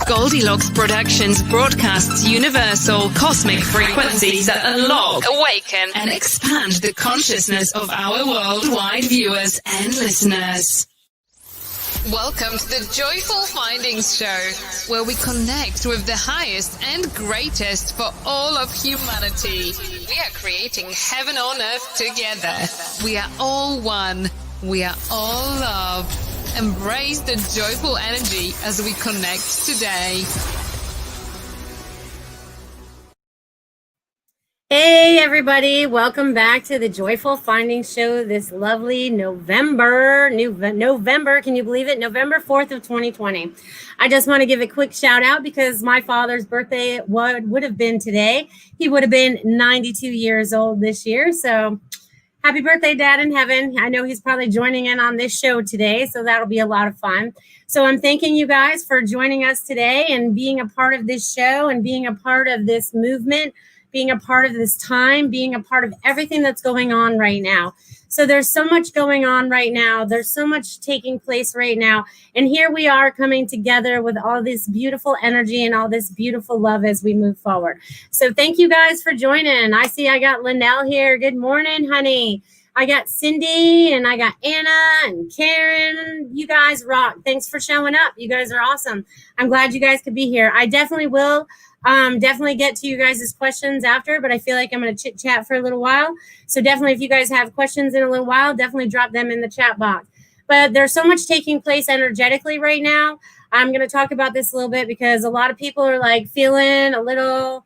Goldylocks Productions broadcasts universal cosmic frequencies that unlock, awaken, and expand the consciousness of our worldwide viewers and listeners. Welcome to the Joyful Findings Show, where we connect with the highest and greatest for all of humanity. We are creating heaven on earth together. We are all one. We are all love. Embrace the joyful energy as we connect today. Hey everybody, welcome back to the Joyful Findings Show this lovely November, can you believe it? November 4th of 2020. I just want to give a quick shout out because my father's birthday would have been today. He would have been 92 years old this year, so happy birthday, Dad in heaven. I know he's probably joining in on this show today, so that'll be a lot of fun. So I'm thanking you guys for joining us today and being a part of this show and being a part of this movement, being a part of this time, being a part of everything that's going on right now. So there's so much going on right now. There's so much taking place right now. And here we are coming together with all this beautiful energy and all this beautiful love as we move forward. So thank you guys for joining. I see I got Linnell here. Good morning, honey. I got Cindy and I got Anna and Karen. You guys rock. Thanks for showing up. You guys are awesome. I'm glad you guys could be here. I definitely will definitely get to you guys' questions after, but I feel like I'm going to chit chat for a little while. So definitely if you guys have questions in a little while, definitely drop them in the chat box. But there's so much taking place energetically right now. I'm going to talk about this a little bit because a lot of people are like feeling a little,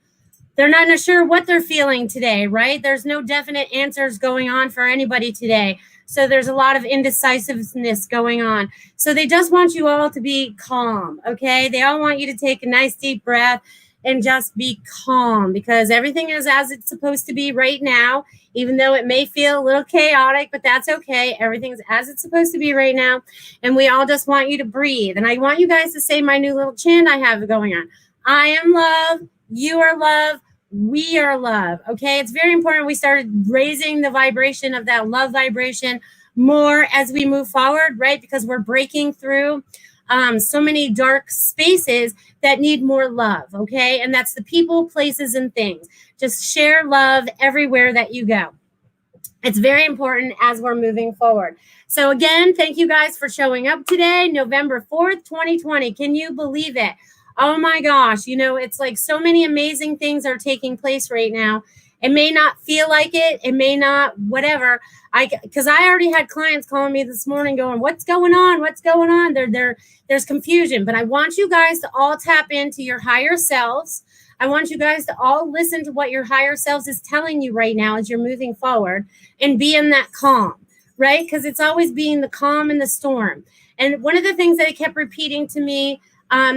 they're not sure what they're feeling today, right? There's no definite answers going on for anybody today. So there's a lot of indecisiveness going on. So they just want you all to be calm, okay? They all want you to take a nice deep breath and just be calm because everything is as it's supposed to be right now, even though it may feel a little chaotic, but that's okay. Everything's as it's supposed to be right now. And we all just want you to breathe. And I want you guys to say my new little chant I have going on. I am love. You are love. We are love. Okay. It's very important. We started raising the vibration of that love vibration more as we move forward, right? Because we're breaking through so many dark spaces that need more love, okay? And that's the people, places, and things. Just share love everywhere that you go. It's very important as we're moving forward. So again, thank you guys for showing up today, November 4th, 2020. Can you believe it? Oh my gosh, you know, it's like so many amazing things are taking place right now. It may not feel like it. It may not, whatever. Because I already had clients calling me this morning going, what's going on? What's going on? There's confusion. But I want you guys to all tap into your higher selves. I want you guys to all listen to what your higher selves is telling you right now as you're moving forward and be in that calm, right? Because it's always being the calm in the storm. And one of the things that I kept repeating to me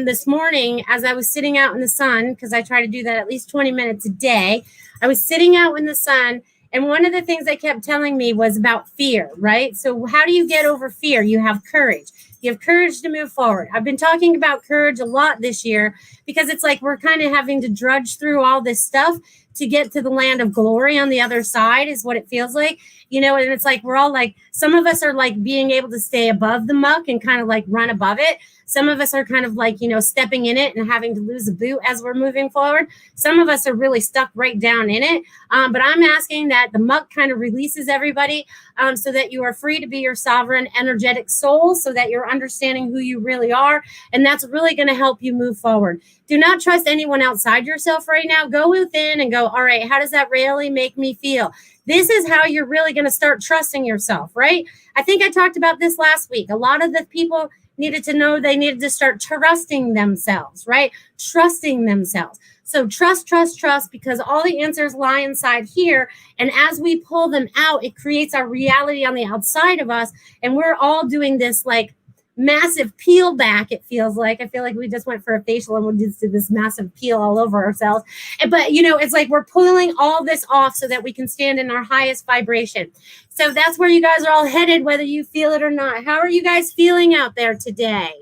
this morning as I was sitting out in the sun, because I try to do that at least 20 minutes a day, I was sitting out in the sun, and one of the things they kept telling me was about fear, right? So how do you get over fear? You have courage. You have courage to move forward. I've been talking about courage a lot this year because it's like we're kind of having to drudge through all this stuff to get to the land of glory on the other side is what it feels like, you know, and it's like we're all like, some of us are like being able to stay above the muck and kind of like run above it. Some of us are kind of like, you know, stepping in it and having to lose a boot as we're moving forward. Some of us are really stuck right down in it. But I'm asking that the muck kind of releases everybody so that you are free to be your sovereign energetic soul, so that you're understanding who you really are. And that's really going to help you move forward. Do not trust anyone outside yourself right now. Go within and go, all right, how does that really make me feel? This is how you're really going to start trusting yourself, right? I think I talked about this last week. A lot of the people needed to know they needed to start trusting themselves, right? Trusting themselves. So trust, because all the answers lie inside here. And as we pull them out, it creates our reality on the outside of us. And we're all doing this like massive peel back, it feels like. I feel like we just went for a facial and we just did this massive peel all over ourselves. But, you know, it's like we're pulling all this off so that we can stand in our highest vibration. So that's where you guys are all headed, whether you feel it or not. How are you guys feeling out there today?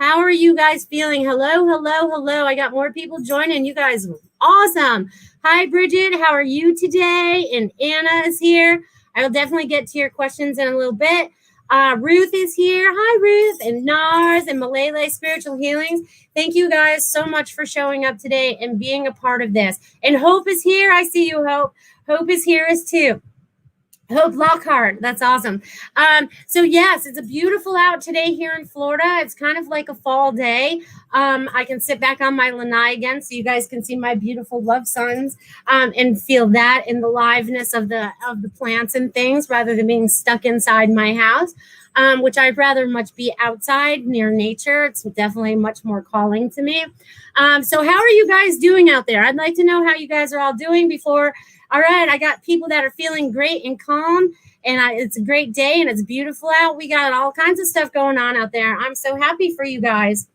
How are you guys feeling? Hello. I got more people joining. You guys are awesome. Hi, Bridget. How are you today? And Anna is here. I will definitely get to your questions in a little bit. Ruth is here. Hi, Ruth. And Nars and Malele Spiritual Healings. Thank you guys so much for showing up today and being a part of this. And Hope is here. I see you, Hope. Hope is here as too. Hope Lockhart. That's awesome. So yes, it's a beautiful out today here in Florida. It's kind of like a fall day. I can sit back on my lanai again so you guys can see my beautiful love suns and feel that in the liveness of the plants and things rather than being stuck inside my house, which I'd rather much be outside near nature. It's definitely much more calling to me. So how are you guys doing out there? I'd like to know how you guys are all doing before. All right, I got people that are feeling great and calm, and it's a great day, and it's beautiful out. We got all kinds of stuff going on out there. I'm so happy for you guys.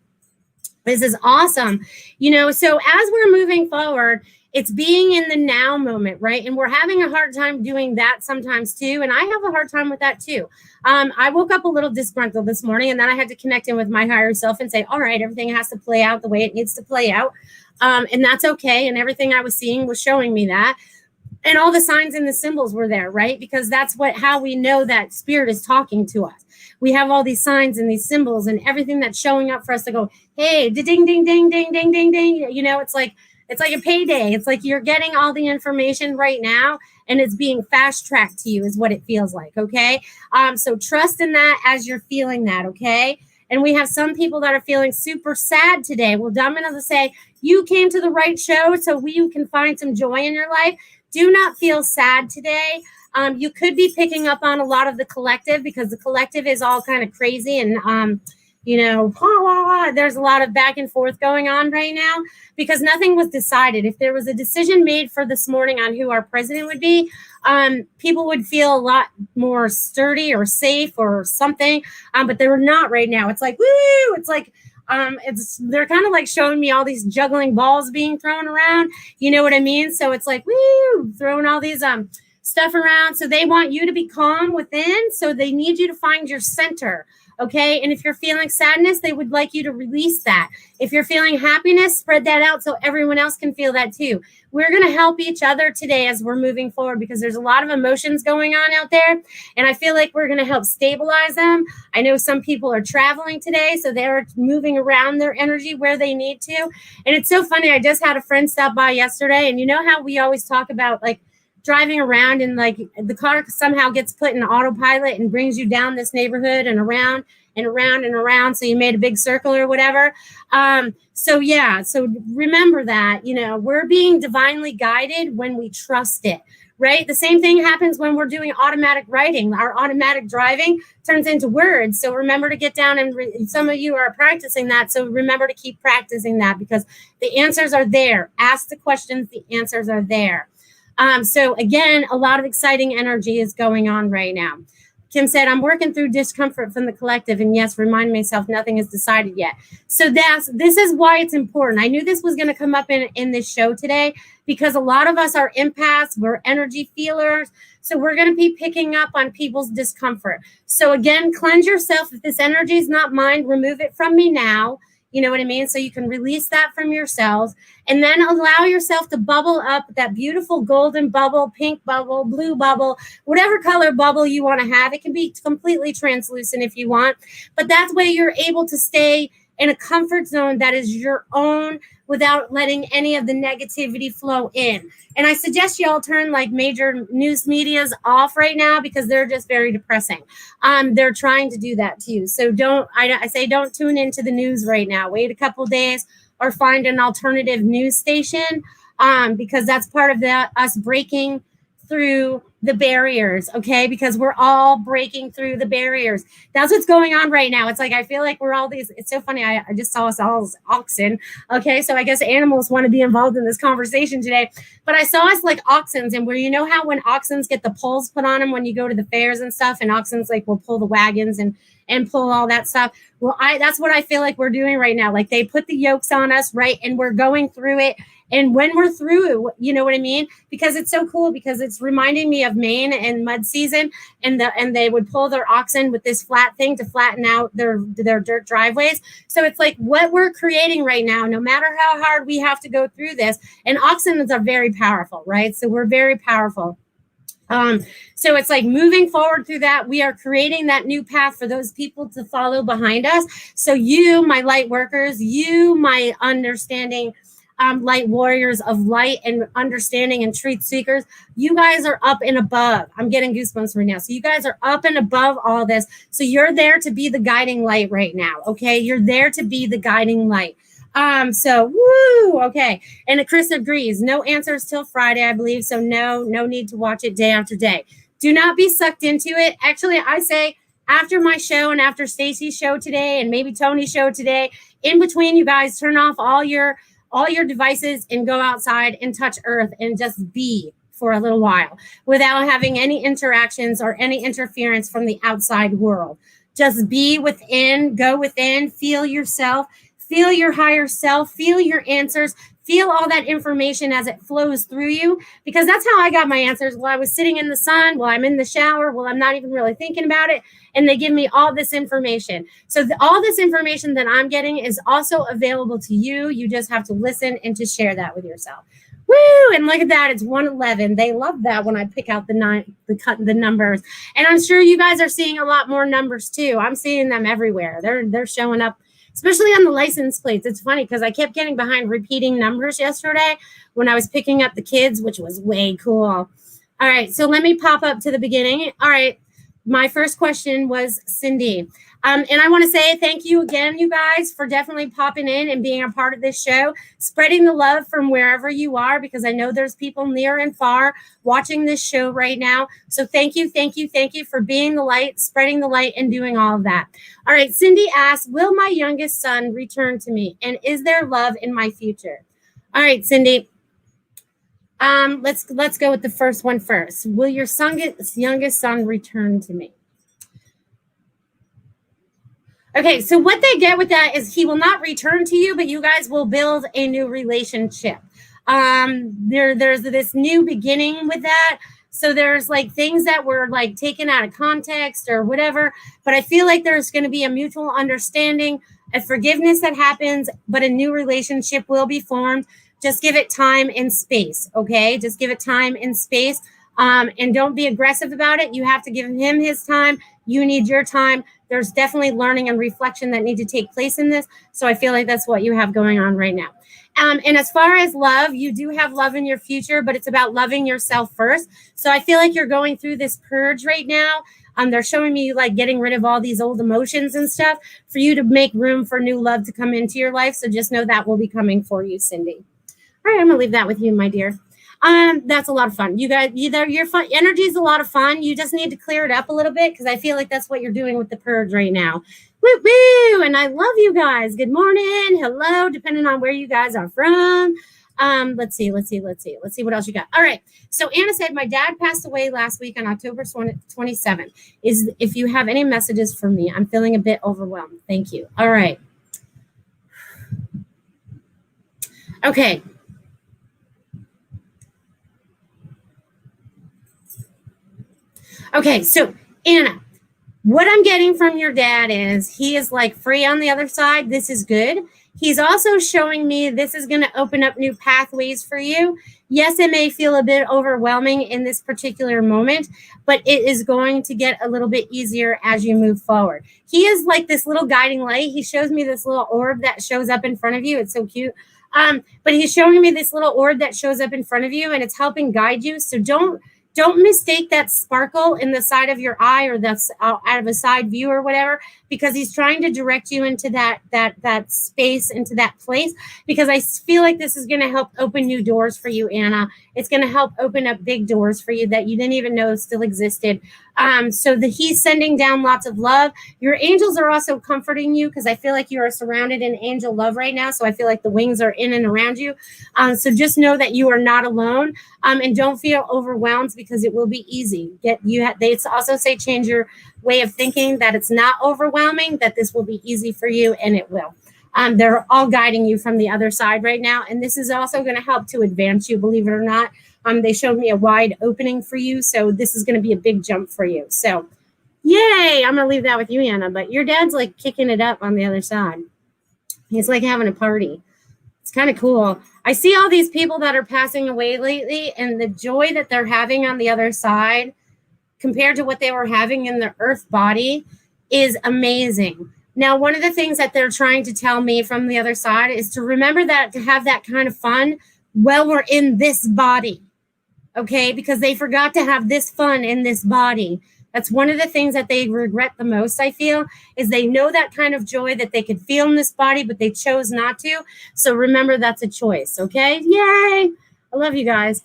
This is awesome. So as we're moving forward, it's being in the now moment, right? And we're having a hard time doing that sometimes too, and I have a hard time with that too. I woke up a little disgruntled this morning, and then I had to connect in with my higher self and say, all right, everything has to play out the way it needs to play out, and that's okay, and everything I was seeing was showing me that. And all the signs and the symbols were there, right? Because that's how we know that spirit is talking to us. We have all these signs and these symbols and everything that's showing up for us to go, hey, ding, ding, ding, ding, ding, ding, ding. It's like a payday. It's like you're getting all the information right now and it's being fast tracked to you is what it feels like, okay? So trust in that as you're feeling that, okay? And we have some people that are feeling super sad today. Well, I'm going to say you came to the right show so you can find some joy in your life. Do not feel sad today. You could be picking up on a lot of the collective because the collective is all kind of crazy and, there's a lot of back and forth going on right now because nothing was decided. If there was a decision made for this morning on who our president would be, people would feel a lot more sturdy or safe or something, but they were not right now. It's like, woo! It's like, they're kind of like showing me all these juggling balls being thrown around. You know what I mean? So it's like, woo, throwing all these stuff around. So they want you to be calm within. So they need you to find your center. Okay. And if you're feeling sadness, they would like you to release that. If you're feeling happiness, spread that out so everyone else can feel that too. We're going to help each other today as we're moving forward because there's a lot of emotions going on out there. And I feel like we're going to help stabilize them. I know some people are traveling today, so they're moving around their energy where they need to. And it's so funny. I just had a friend stop by yesterday. And you know how we always talk about like driving around and like the car somehow gets put in autopilot and brings you down this neighborhood and around and around and around. So you made a big circle or whatever. So remember that, we're being divinely guided when we trust it, right? The same thing happens when we're doing automatic writing. Our automatic driving turns into words. So remember to get down and some of you are practicing that. So remember to keep practicing that because the answers are there. Ask the questions. The answers are there. So again, a lot of exciting energy is going on right now. Kim said, I'm working through discomfort from the collective. And yes, remind myself nothing is decided yet. So this is why it's important. I knew this was going to come up in this show today because a lot of us are empaths. We're energy feelers. So we're going to be picking up on people's discomfort. So again, cleanse yourself. If this energy is not mine, remove it from me now. You know what I mean? So you can release that from yourselves and then allow yourself to bubble up that beautiful golden bubble, pink bubble, blue bubble, whatever color bubble you want to have. It can be completely translucent if you want, but that way you're able to stay in a comfort zone that is your own without letting any of the negativity flow in. And I suggest you all turn like major news medias off right now because they're just very depressing. They're trying to do that to you. So I say don't tune into the news right now. Wait a couple days or find an alternative news station because that's part of us breaking through the barriers, okay? Because we're all breaking through the barriers. That's what's going on right now. It's like, I feel like we're all these, it's so funny. I just saw us all as oxen, okay? So I guess animals want to be involved in this conversation today. But I saw us like oxens and where you know how when oxens get the poles put on them when you go to the fairs and stuff and oxens like will pull the wagons and pull all that stuff. Well, that's what I feel like we're doing right now. Like they put the yokes on us, right? And we're going through it. And when we're through, you know what I mean? Because it's so cool because it's reminding me of Maine and mud season and they would pull their oxen with this flat thing to flatten out their dirt driveways. So it's like what we're creating right now, no matter how hard we have to go through this. And oxen are very powerful, right? So we're very powerful. So it's like moving forward through that. We are creating that new path for those people to follow behind us. So you, my light workers, you, my understanding light warriors of light and understanding and truth seekers, you guys are up and above. I'm getting goosebumps right now. So you guys are up and above all this. So you're there to be the guiding light right now. Okay. You're there to be the guiding light. So woo, okay. And Chris agrees. No answers till Friday, I believe. So no need to watch it day after day. Do not be sucked into it. Actually, I say after my show and after Stacy's show today and maybe Tony's show today, in between, you guys turn off all your devices and go outside and touch earth and just be for a little while without having any interactions or any interference from the outside world. Just be within, go within, feel yourself, feel your higher self, feel your answers, feel all that information as it flows through you, because that's how I got my answers while I was sitting in the sun, while I'm in the shower, while I'm not even really thinking about it. And they give me all this information. So all this information that I'm getting is also available to you. You just have to listen and to share that with yourself. Woo! And look at that. It's 111. They love that when I pick out the numbers. And I'm sure you guys are seeing a lot more numbers too. I'm seeing them everywhere. They're showing up, especially on the license plates. It's funny because I kept getting behind repeating numbers yesterday when I was picking up the kids, which was way cool. All right, so let me pop up to the beginning. All right, my first question was Cindy. And I want to say thank you again, you guys, for definitely popping in and being a part of this show, spreading the love from wherever you are, because I know there's people near and far watching this show right now. So thank you for being the light, spreading the light, and doing all of that. All right, Cindy asks, will my youngest son return to me? And is there love in my future? All right, Cindy. Let's go with the first one first. Will your youngest son return to me? Okay, so what they get with that is he will not return to you, but you guys will build a new relationship. There's this new beginning with that. So there's like things that were like taken out of context or whatever, but I feel like there's going to be a mutual understanding, a forgiveness that happens, but a new relationship will be formed. Just give it time and space, okay? Just give it time and space, and don't be aggressive about it. You have to give him his time. You need your time. There's definitely learning and reflection that need to take place in this. So I feel like that's what you have going on right now. And as far as love, you do have love in your future, but it's about loving yourself first. So I feel like you're going through this purge right now. They're showing me like getting rid of all these old emotions and stuff for you to make room for new love to come into your life. So just know that will be coming for you, Cindy. All right, I'm gonna leave that with you, my dear. That's a lot of fun. You guys, your fun energy is a lot of fun. You just need to clear it up a little bit because I feel like that's what you're doing with the purge right now. Woo woo! And I love you guys. Good morning, hello, depending on where you guys are from. Let's see what else you got. All right. So Anna said, my dad passed away last week on October 27th. If you have any messages for me, I'm feeling a bit overwhelmed. Thank you. All right. Okay. Okay, so Anna, what I'm getting from your dad is he is like free on the other side. This is good. He's also showing me this is going to open up new pathways for you. Yes, it may feel a bit overwhelming in this particular moment, but it is going to get a little bit easier as you move forward. He is like this little guiding light. He shows me this little orb that shows up in front of you. It's so cute. But he's showing me this little orb that shows up in front of you, and it's helping guide you. So don't mistake that sparkle in the side of your eye or that's out of a side view or whatever, because he's trying to direct you into that space, into that place, because I feel like this is going to help open new doors for you, Anna. It's going to help open up big doors for you that you didn't even know still existed. So that he's sending down lots of love. Your angels are also comforting you because I feel like you are surrounded in angel love right now. So I feel like the wings are in and around you. So just know that you are not alone, and don't feel overwhelmed because it will be easy. They also say change your way of thinking, that it's not overwhelming, that this will be easy for you, and it will. They're all guiding you from the other side right now. And this is also going to help to advance you, believe it or not. They showed me a wide opening for you. So this is going to be a big jump for you. So yay, I'm going to leave that with you, Anna. But your dad's like kicking it up on the other side. He's like having a party. It's kind of cool. I see all these people that are passing away lately, and the joy that they're having on the other side compared to what they were having in their earth body is amazing. Now, one of the things that they're trying to tell me from the other side is to remember that, to have that kind of fun while we're in this body, okay? Because they forgot to have this fun in this body. That's one of the things that they regret the most, I feel, is they know that kind of joy that they could feel in this body, but they chose not to. So remember, that's a choice, okay? Yay! I love you guys.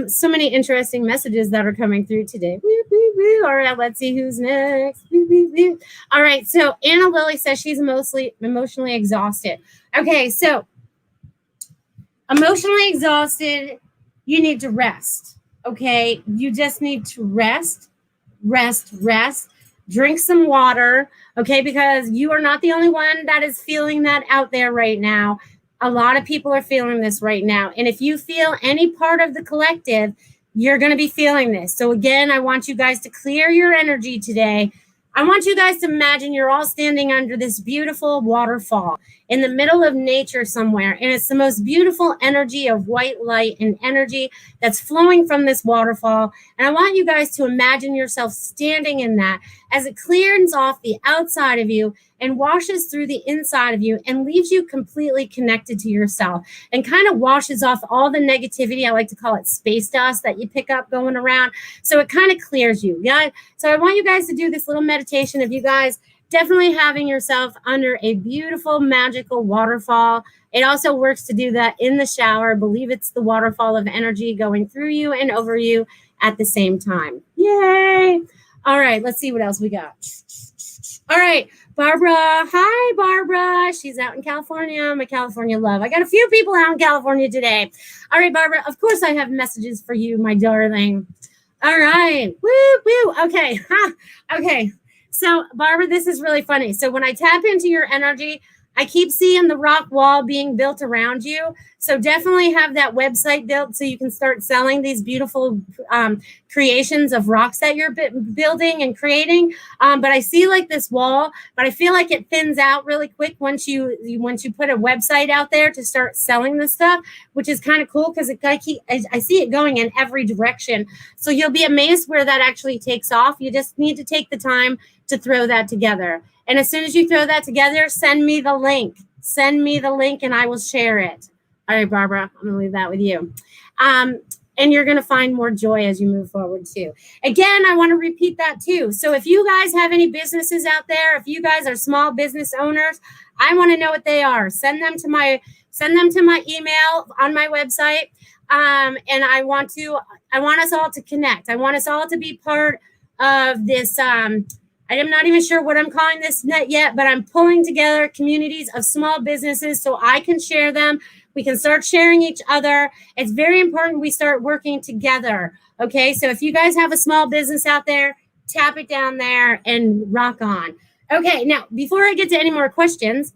So many interesting messages that are coming through today. Woo, woo, woo. All right, let's see who's next. Woo, woo, woo. All right, so Anna Lily says she's mostly emotionally exhausted. Okay, so emotionally exhausted, you need to rest, okay? You just need to rest. Drink some water, okay? Because you are not the only one that is feeling that out there right now. A lot of people are feeling this right now. And if you feel any part of the collective, you're going to be feeling this. So again, I want you guys to clear your energy today. I want you guys to imagine you're all standing under this beautiful waterfall in the middle of nature somewhere. And it's the most beautiful energy of white light and energy that's flowing from this waterfall. And I want you guys to imagine yourself standing in that as it clears off the outside of you and washes through the inside of you and leaves you completely connected to yourself and kind of washes off all the negativity. I like to call it space dust that you pick up going around. So it kind of clears you. Yeah. So I want you guys to do this little meditation of you guys definitely having yourself under a beautiful, magical waterfall. It also works to do that in the shower. I believe it's the waterfall of energy going through you and over you at the same time. Yay. All right. Let's see what else we got. All right. Barbara. Hi, Barbara. She's out in California. My California love. I got a few people out in California today. All right, Barbara. Of course, I have messages for you, my darling. All right. Woo, woo. Okay. Okay. So, Barbara, this is really funny. So when I tap into your energy, I keep seeing the rock wall being built around you. So definitely have that website built so you can start selling these beautiful creations of rocks that you're building and creating. But I see like this wall, but I feel like it thins out really quick once you put a website out there to start selling this stuff, which is kind of cool because I see it going in every direction. So you'll be amazed where that actually takes off. You just need to take the time to throw that together. And as soon as you throw that together, send me the link. Send me the link and I will share it. All right, Barbara, I'm going to leave that with you. And you're going to find more joy as you move forward too. Again, I want to repeat that too. So if you guys have any businesses out there, if you guys are small business owners, I want to know what they are. Send them to my email on my website. And I want us all to connect. I want us all to be part of this, I'm not even sure what I'm calling this net yet, but I'm pulling together communities of small businesses so I can share them. We can start sharing each other. It's very important we start working together. Okay, so if you guys have a small business out there, tap it down there and rock on. Okay, now before I get to any more questions,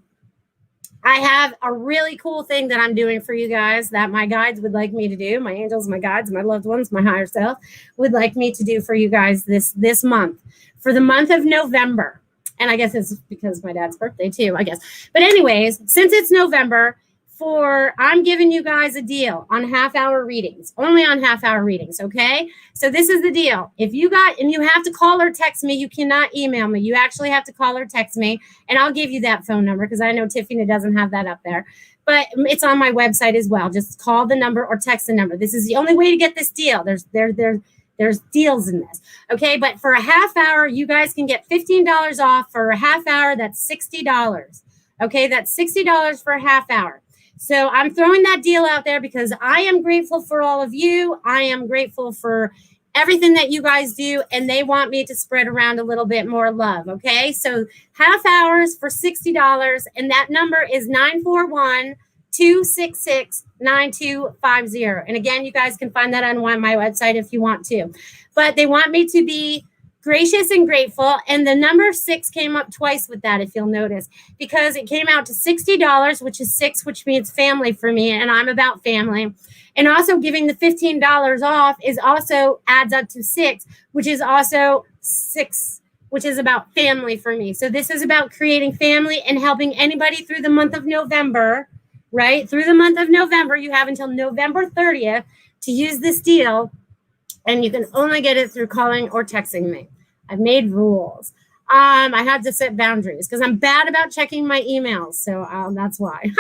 I have a really cool thing that I'm doing for you guys that my guides would like me to do. My angels, my guides, my loved ones, my higher self would like me to do for you guys this month. For the month of November. And I guess it's because my dad's birthday too, I guess. But anyways, since it's November, I'm giving you guys a deal on half-hour readings, only on half-hour readings, okay? So this is the deal. And you have to call or text me. You cannot email me. You actually have to call or text me, and I'll give you that phone number because I know Tiffany doesn't have that up there. But it's on my website as well. Just call the number or text the number. This is the only way to get this deal. There's deals in this. Okay, but for a half hour, you guys can get $15 off. For a half hour, that's $60. Okay, that's $60 for a half hour. So I'm throwing that deal out there because I am grateful for all of you. I am grateful for everything that you guys do, and they want me to spread around a little bit more love. Okay, so half hours for $60, and that number is 941-266-9250. And again, you guys can find that on my website if you want to. But they want me to be gracious and grateful. And the number 6 came up twice with that, if you'll notice, because it came out to $60, which is 6, which means family for me. And I'm about family. And also giving the $15 off is also adds up to 6, which is also 6, which is about family for me. So this is about creating family and helping anybody through the month of November right? Through the month of November, you have until November 30th to use this deal, and you can only get it through calling or texting me. I've made rules. I had to set boundaries because I'm bad about checking my emails. So that's why.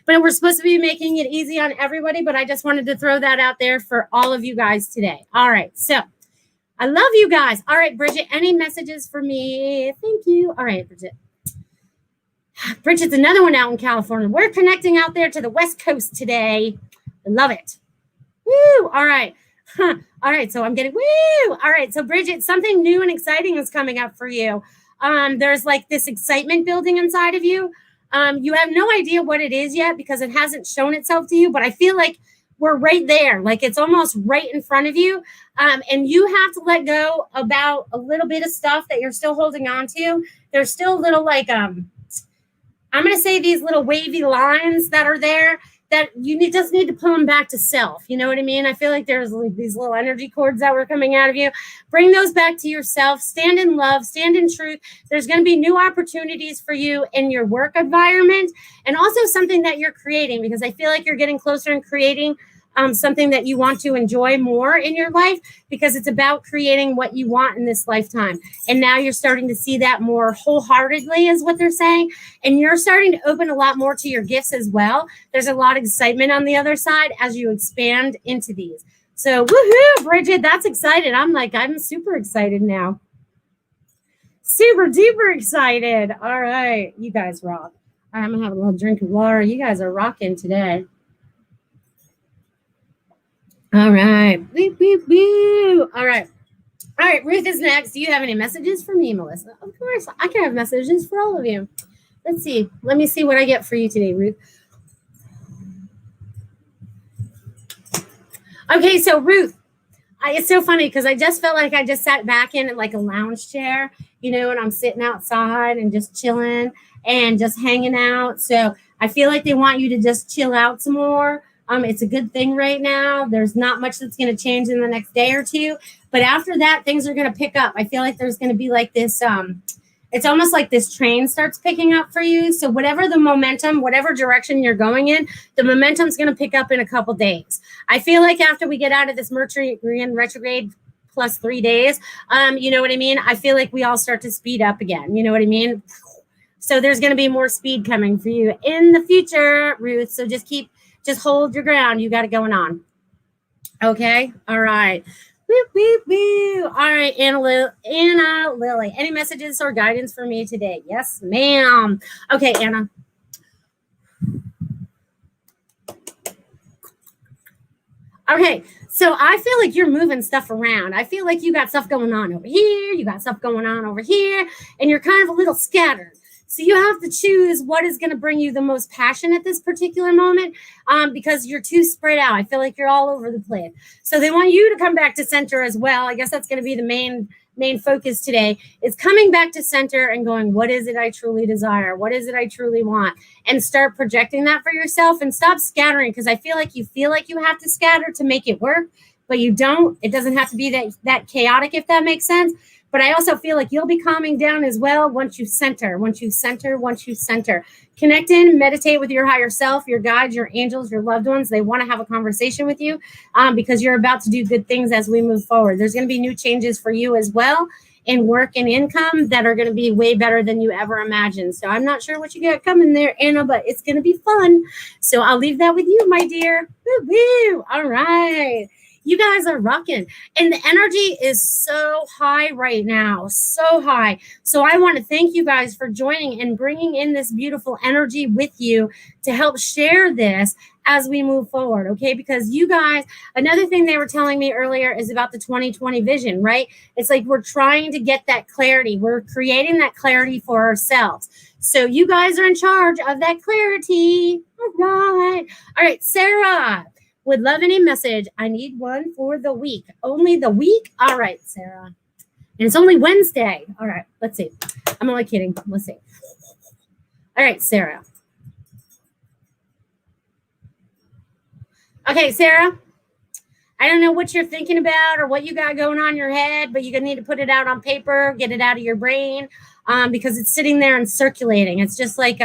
But we're supposed to be making it easy on everybody, but I just wanted to throw that out there for all of you guys today. All right. So I love you guys. All right, Bridget, any messages for me? Thank you. All right, Bridget. Bridget's another one out in California. We're connecting out there to the West Coast today. I love it. Woo. All right. All right. So I'm getting woo. All right. So Bridget, something new and exciting is coming up for you. There's like this excitement building inside of you. You have no idea what it is yet because it hasn't shown itself to you, but I feel like we're right there. Like it's almost right in front of you. And you have to let go about a little bit of stuff that you're still holding on to. There's still little like, I'm going to say these little wavy lines that are there that you just need to pull them back to self. You know what I mean? I feel like there's like these little energy cords that were coming out of you. Bring those back to yourself. Stand in love. Stand in truth. There's going to be new opportunities for you in your work environment and also something that you're creating because I feel like you're getting closer and creating something that you want to enjoy more in your life because it's about creating what you want in this lifetime. And now you're starting to see that more wholeheartedly is what they're saying. And you're starting to open a lot more to your gifts as well. There's a lot of excitement on the other side as you expand into these. So woohoo, Bridget, that's excited. I'm super excited now. Super duper excited. All right. You guys rock. All right, I'm gonna have a little drink of water. You guys are rocking today. All right. Woo, woo, woo. All right. All right. Ruth is next. Do you have any messages for me, Melissa? Of course. I can have messages for all of you. Let's see. Let me see what I get for you today, Ruth. Okay. So, Ruth, it's so funny because I just felt like I just sat back in like a lounge chair, and I'm sitting outside and just chilling and just hanging out. So I feel like they want you to just chill out some more. It's a good thing right now. There's not much that's going to change in the next day or two. But after that, things are going to pick up. I feel like there's going to be like this, it's almost like this train starts picking up for you. So whatever the momentum, whatever direction you're going in, the momentum's going to pick up in a couple days. I feel like after we get out of this Mercury in retrograde plus 3 days, you know what I mean? I feel like we all start to speed up again. You know what I mean? So there's going to be more speed coming for you in the future, Ruth. So just hold your ground. You got it going on. Okay. All right. Woo, woo, woo. All right. Anna Lily. Any messages or guidance for me today? Yes, ma'am. Okay, Anna. Okay. So I feel like you're moving stuff around. I feel like you got stuff going on over here. You got stuff going on over here. And you're kind of a little scattered. So you have to choose what is going to bring you the most passion at this particular moment because you're too spread out. I feel like you're all over the place. So they want you to come back to center as well. I guess that's going to be the main focus today is coming back to center and going, what is it I truly desire? What is it I truly want? And start projecting that for yourself and stop scattering because I feel like you have to scatter to make it work, but you don't. It doesn't have to be that chaotic, if that makes sense. But I also feel like you'll be calming down as well once you center. Connect in, meditate with your higher self, your guides, your angels, your loved ones. They want to have a conversation with you because you're about to do good things as we move forward. There's going to be new changes for you as well in work and income that are going to be way better than you ever imagined. So I'm not sure what you got coming there, Anna, but it's going to be fun. So I'll leave that with you, my dear. Woo, woo. All right. You guys are rocking. And the energy is so high right now, so high. So I want to thank you guys for joining and bringing in this beautiful energy with you to help share this as we move forward, okay? Because you guys, another thing they were telling me earlier is about the 2020 vision, right? It's like we're trying to get that clarity. We're creating that clarity for ourselves. So you guys are in charge of that clarity. All right, Sarah. Would love any message. I need one for the week. Only the week? All right, Sarah. And it's only Wednesday. All right, let's see. I'm only kidding. Let's see. All right, Sarah. Okay, Sarah. I don't know what you're thinking about or what you got going on in your head, but you're going to need to put it out on paper, get it out of your brain because it's sitting there and circulating. It's just like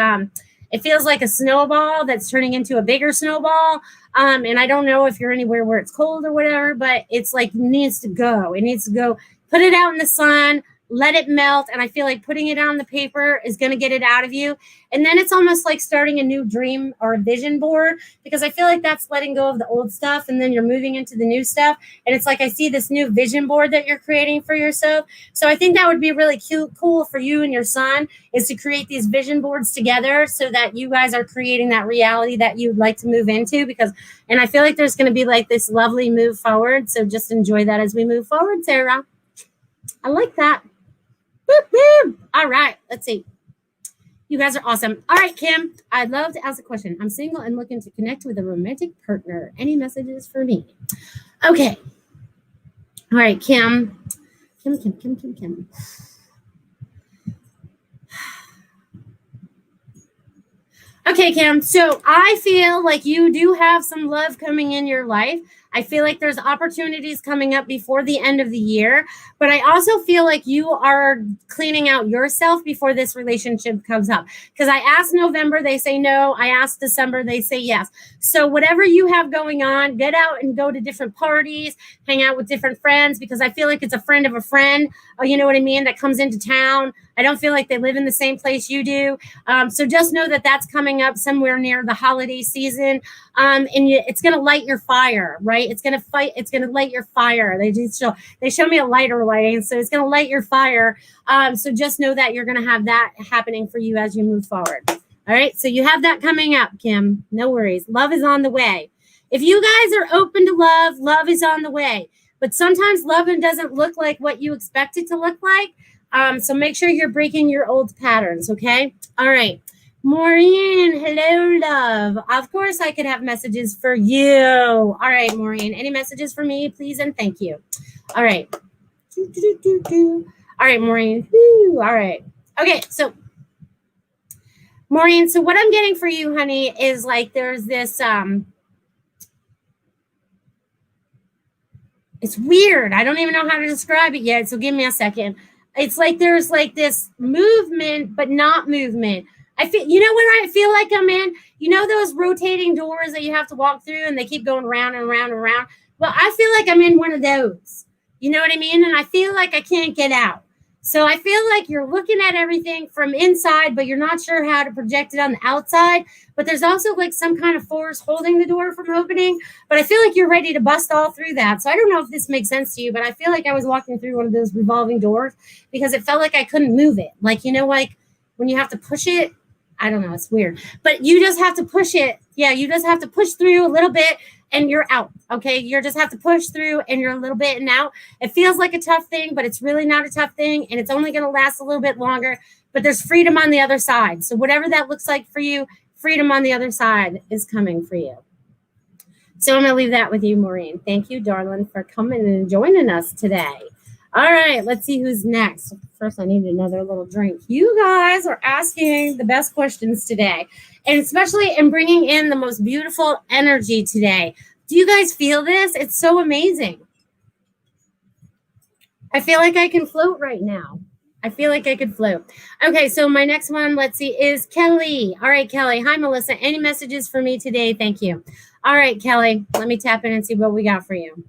It feels like a snowball that's turning into a bigger snowball. And I don't know if you're anywhere where it's cold or whatever, but it's like needs to go. It needs to go. Put it out in the sun, let it melt. And I feel like putting it on the paper is going to get it out of you. And then it's almost like starting a new dream or a vision board, because I feel like that's letting go of the old stuff. And then you're moving into the new stuff. And it's like, I see this new vision board that you're creating for yourself. So I think that would be really cool for you and your son, is to create these vision boards together so that you guys are creating that reality that you'd like to move into. And I feel like there's going to be like this lovely move forward. So just enjoy that as we move forward, Sarah. I like that. Boop, boop. All right, let's see. You guys are awesome. All right, Kim, I'd love to ask a question. I'm single and looking to connect with a romantic partner. Any messages for me? Okay. All right, Kim. Kim. Okay, Kim. So I feel like you do have some love coming in your life. I feel like there's opportunities coming up before the end of the year, but I also feel like you are cleaning out yourself before this relationship comes up. Because I asked November, they say no. I asked December, they say yes. So whatever you have going on, get out and go to different parties, hang out with different friends, because I feel like it's a friend of a friend, you know what I mean, that comes into town. I don't feel like they live in the same place you do. So just know that that's coming up somewhere near the holiday season. And it's going to light your fire, right? It's going to light your fire. They show me a lighter lighting. So it's going to light your fire. So just know that you're going to have that happening for you as you move forward. All right. So you have that coming up, Kim. No worries. Love is on the way. If you guys are open to love, love is on the way. But sometimes love doesn't look like what you expect it to look like. So make sure you're breaking your old patterns, okay? All right. Maureen, hello, love. Of course, I could have messages for you. All right, Maureen. Any messages for me, please, and thank you. All right. All right, Maureen. All right. Okay, so, Maureen, so what I'm getting for you, honey, is like there's this... It's weird. I don't even know how to describe it yet, so give me a second. It's like there's like this movement, but not movement. I feel, you know what I feel like I'm in? You know those rotating doors that you have to walk through and they keep going round and round and round? Well, I feel like I'm in one of those. You know what I mean? And I feel like I can't get out. So I feel like you're looking at everything from inside, but you're not sure how to project it on the outside. But there's also like some kind of force holding the door from opening. But I feel like you're ready to bust all through that. So I don't know if this makes sense to you, but I feel like I was walking through one of those revolving doors because it felt like I couldn't move it. Like, you know, like when you have to push it, I don't know, it's weird. But you just have to push it. Yeah, you just have to push through a little bit and you're out. Okay, you just have to push through and you're a little bit and out. It feels like a tough thing, but it's really not a tough thing. And it's only going to last a little bit longer. But there's freedom on the other side. So whatever that looks like for you, freedom on the other side is coming for you. So I'm going to leave that with you, Maureen. Thank you, darling, for coming and joining us today. All right, let's see who's next. First, I need another little drink. You guys are asking the best questions today, and especially in bringing in the most beautiful energy today. Do you guys feel this? It's so amazing. I feel like I can float right now. I feel like I could float. Okay, so my next one, let's see, is Kelly. All right, Kelly. Hi, Melissa. Any messages for me today? Thank you. All right, Kelly. Let me tap in and see what we got for you.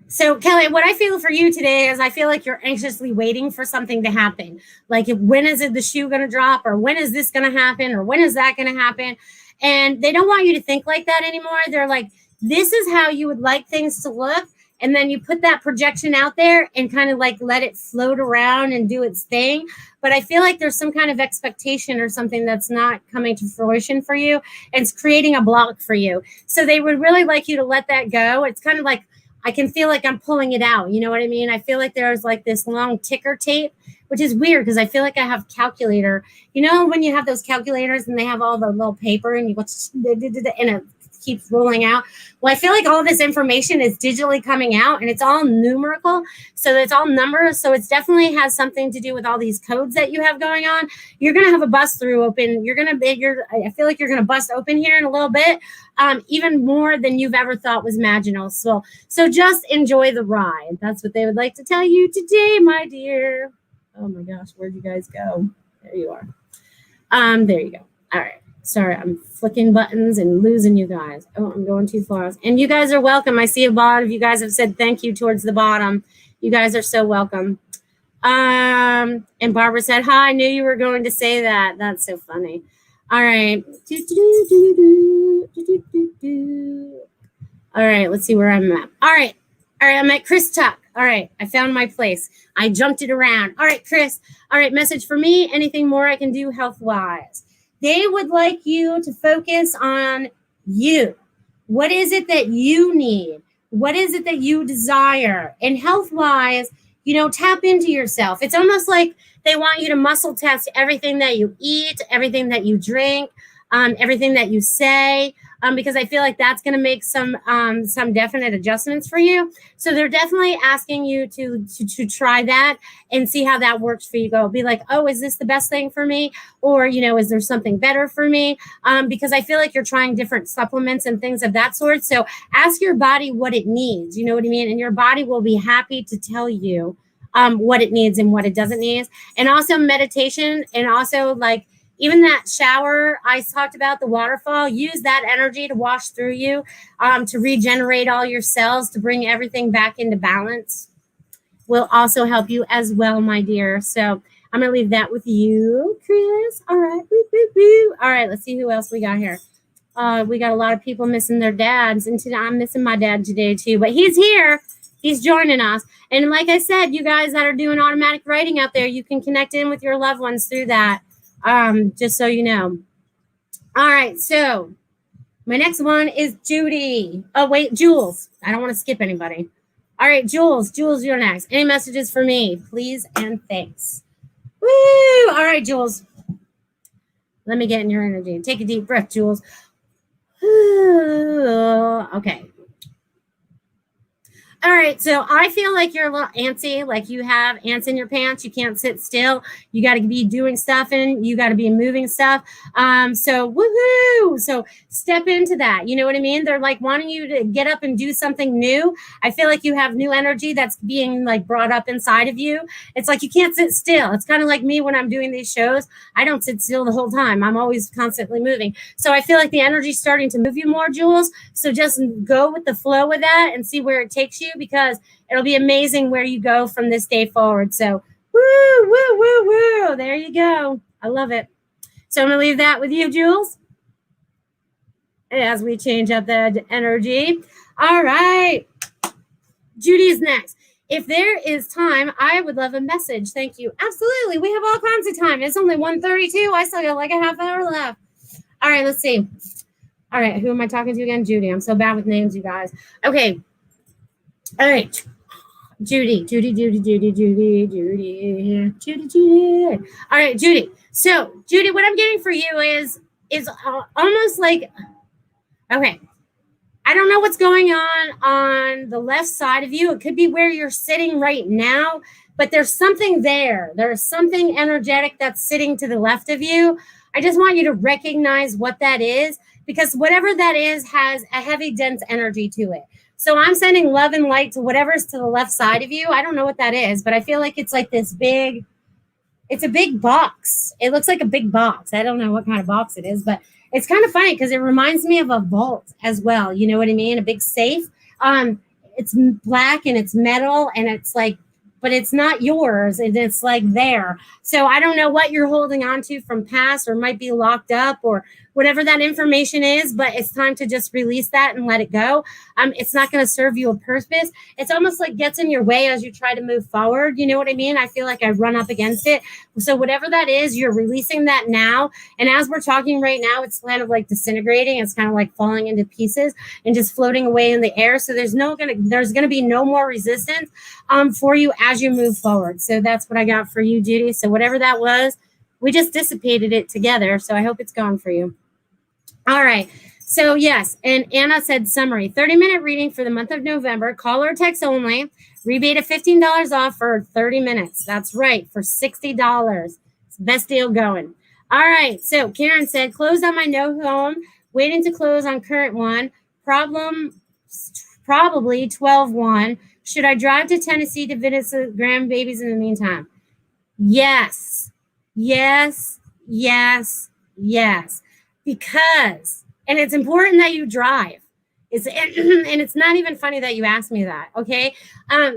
So, Kelly, what I feel for you today is I feel like you're anxiously waiting for something to happen. Like, when is the shoe going to drop? Or when is this going to happen? Or when is that going to happen? And they don't want you to think like that anymore. They're like, this is how you would like things to look. And then you put that projection out there and kind of like let it float around and do its thing. But I feel like there's some kind of expectation or something that's not coming to fruition for you. And it's creating a block for you. So they would really like you to let that go. It's kind of like, I can feel like I'm pulling it out. You know what I mean? I feel like there's like this long ticker tape, which is weird because I feel like I have calculator. You know, when you have those calculators and they have all the little paper and you go and it just keeps rolling out. Well, I feel like all this information is digitally coming out, and it's all numerical. So it's all numbers. So it definitely has something to do with all these codes that you have going on. You're going to have a bust through open. I feel like you're going to bust open here in a little bit, even more than you've ever thought was imaginable. So just enjoy the ride. That's what they would like to tell you today, my dear. Oh my gosh, where'd you guys go? There you are. There you go. All right. Sorry, I'm flicking buttons and losing you guys. Oh, I'm going too far. And you guys are welcome. I see a lot of you guys have said thank you towards the bottom. You guys are so welcome. And Barbara said, hi, I knew you were going to say that. That's so funny. All right. All right, let's see where I'm at. All right, I'm at Chris Tuck. All right, I found my place. I jumped it around. All right, Chris. All right, message for me. Anything more I can do health-wise? They would like you to focus on you. What is it that you need? What is it that you desire? And health-wise, tap into yourself. It's almost like they want you to muscle test everything that you eat, everything that you drink, everything that you say, because I feel like that's going to make some definite adjustments for you. So they're definitely asking you to try that and see how that works for you. Be like, oh, is this the best thing for me? Or, is there something better for me? Because I feel like you're trying different supplements and things of that sort. So ask your body what it needs. You know what I mean? And your body will be happy to tell you what it needs and what it doesn't need. And also meditation, and also like, even that shower I talked about, the waterfall, use that energy to wash through you, to regenerate all your cells, to bring everything back into balance. Will also help you as well, my dear. So I'm going to leave that with you, Chris. All right. Woo, woo, woo. All right, let's see who else we got here. We got a lot of people missing their dads. And today I'm missing my dad today, too. But he's here. He's joining us. And like I said, you guys that are doing automatic writing out there, you can connect in with your loved ones through that. Just so you know. All right, so my next one is Judy. Oh, wait, Jules. I don't want to skip anybody. All right, Jules, you're next. Any messages for me, please and thanks. Woo! All right, Jules. Let me get in your energy. Take a deep breath, Jules. Okay. All right, so I feel like you're a little antsy, like you have ants in your pants. You can't sit still. You got to be doing stuff and you got to be moving stuff. So woohoo! So step into that. You know what I mean? They're like wanting you to get up and do something new. I feel like you have new energy that's being like brought up inside of you. It's like you can't sit still. It's kind of like me when I'm doing these shows. I don't sit still the whole time. I'm always constantly moving. So I feel like the energy's starting to move you more, Jules. So just go with the flow with that and see where it takes you, because it'll be amazing where you go from this day forward. So woo, woo, woo, woo. There you go. I love it. So I'm going to leave that with you, Jules, as we change up the energy. All right. Judy's next. If there is time, I would love a message. Thank you. Absolutely. We have all kinds of time. It's only 1:32. I still got like a half hour left. All right, let's see. All right, who am I talking to again? Judy. I'm so bad with names, you guys. Okay. All right. Judy. All right, Judy. So, Judy, what I'm getting for you is almost like, okay, I don't know what's going on the left side of you. It could be where you're sitting right now, but there's something there. There's something energetic that's sitting to the left of you. I just want you to recognize what that is, because whatever that is has a heavy, dense energy to it. So I'm sending love and light to whatever's to the left side of you. I don't know what that is, but I feel like it's like this big, it's a big box. It looks like a big box. I don't know what kind of box it is, but it's kind of funny because it reminds me of a vault as well. You know what I mean? A big safe. It's black and it's metal and it's like, but it's not yours. And it's like there. So I don't know what you're holding on to from past, or might be locked up, or whatever that information is, but it's time to just release that and let it go. It's not going to serve you a purpose. It's almost like gets in your way as you try to move forward. You know what I mean? I feel like I run up against it. So whatever that is, you're releasing that now. And as we're talking right now, it's kind of like disintegrating. It's kind of like falling into pieces and just floating away in the air. So there's going to be no more resistance for you as you move forward. So that's what I got for you, Judy. So whatever that was, we just dissipated it together. So I hope it's gone for you. All right. So yes, and Anna said summary, 30-minute reading for the month of November, call or text only, rebate of $15 off for 30 minutes. That's right, for $60. It's the best deal going. All right, so Karen said, closed on my no home, waiting to close on current one, problem probably 12-1. Should I drive to Tennessee to visit grandbabies in the meantime? Yes, yes, yes, yes. Because, and it's important that you drive. And it's not even funny that you asked me that, okay?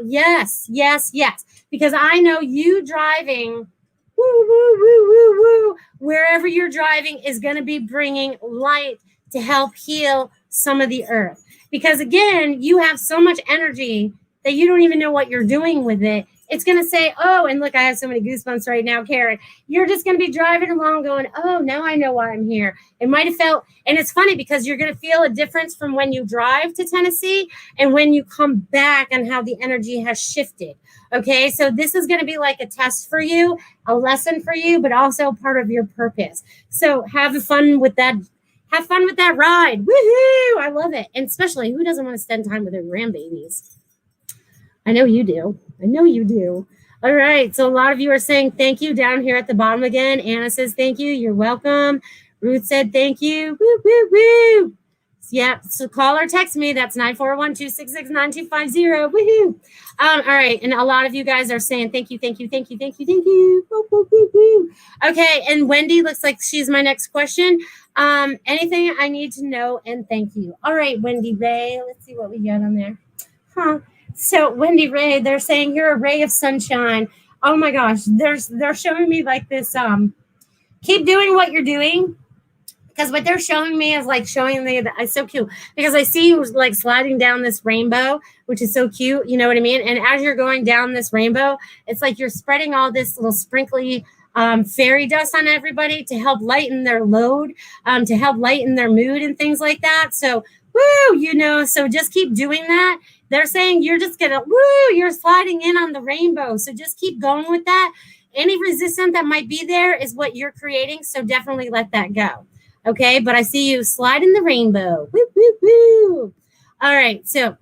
Yes, yes, yes. Because I know you driving, woo, woo, woo, woo, woo, wherever you're driving is going to be bringing light to help heal some of the earth. Because again, you have so much energy that you don't even know what you're doing with it. It's going to say, oh, and look, I have so many goosebumps right now, Karen. You're just going to be driving along going, oh, now I know why I'm here. It might have felt, and it's funny because you're going to feel a difference from when you drive to Tennessee and when you come back and how the energy has shifted. Okay, so this is going to be like a test for you, a lesson for you, but also part of your purpose. So have fun with that. Have fun with that ride. Woohoo! I love it. And especially, who doesn't want to spend time with their grandbabies? I know you do. I know you do. All right. So a lot of you are saying thank you down here at the bottom again. Anna says thank you. You're welcome. Ruth said thank you. Woo, woo, woo. Yeah. So call or text me. That's 941-266-9250. Woohoo. All right. And a lot of you guys are saying thank you, thank you, thank you, thank you, thank you. Woo, woo, woo, woo. Okay. And Wendy looks like she's my next question. Anything I need to know and thank you. All right, Wendy Ray. Let's see what we got on there. So Wendy Ray, they're saying you're a ray of sunshine. Oh my gosh, they're showing me like this. Keep doing what you're doing, because what they're showing me is like showing me that it's so cute because I see you like sliding down this rainbow, which is so cute. You know what I mean? And as you're going down this rainbow, it's like you're spreading all this little sprinkly fairy dust on everybody to help lighten their load, to help lighten their mood and things like that. So, woo, you know, so just keep doing that. They're saying you're just going to, woo, you're sliding in on the rainbow. So just keep going with that. Any resistance that might be there is what you're creating. So definitely let that go. Okay. But I see you sliding the rainbow. Woo, woo, woo. All right. So